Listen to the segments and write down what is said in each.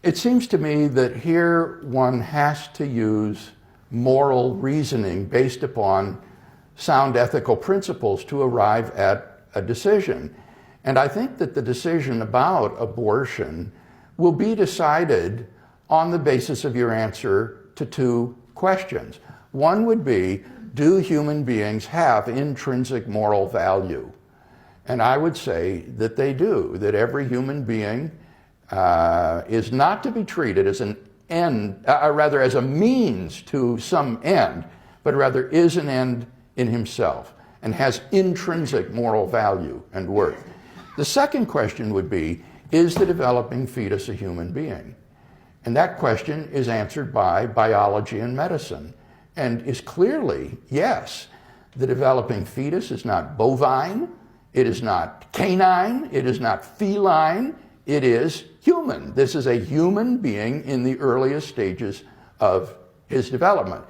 It seems to me that here one has to use moral reasoning based upon sound ethical principles to arrive at a decision. And I think that the decision about abortion will be decided on the basis of your answer to two questions. One would be, do human beings have intrinsic moral value? And I would say that they do, that every human being is not to be treated as an end, rather as a means to some end, but rather is an end in himself and has intrinsic moral value and worth. The second question would be, is the developing fetus a human being? And that question is answered by biology and medicine, and is clearly yes. The developing fetus is not bovine, it is not canine, it is not feline, it is human. This is a human being in the earliest stages of his development.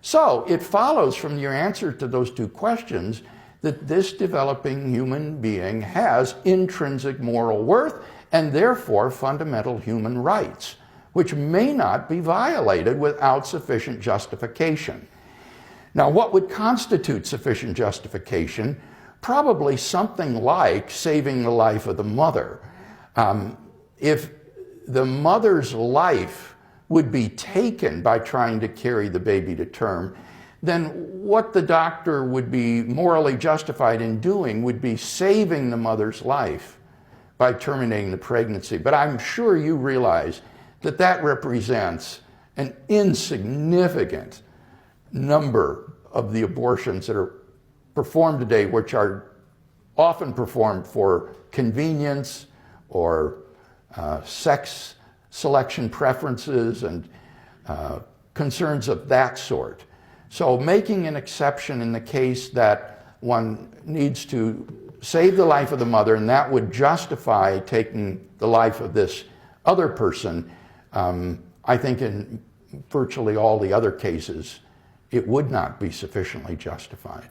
So it follows from your answer to those two questions that this developing human being has intrinsic moral worth and therefore fundamental human rights, which may not be violated without sufficient justification. Now, what would constitute sufficient justification? Probably something like saving the life of the mother. If the mother's life would be taken by trying to carry the baby to term, then what the doctor would be morally justified in doing would be saving the mother's life by terminating the pregnancy. But I'm sure you realize that that represents an insignificant number of the abortions that are performed today, which are often performed for convenience or sex selection preferences and concerns of that sort. So making an exception in the case that one needs to save the life of the mother, and that would justify taking the life of this other person, I think in virtually all the other cases, it would not be sufficiently justified.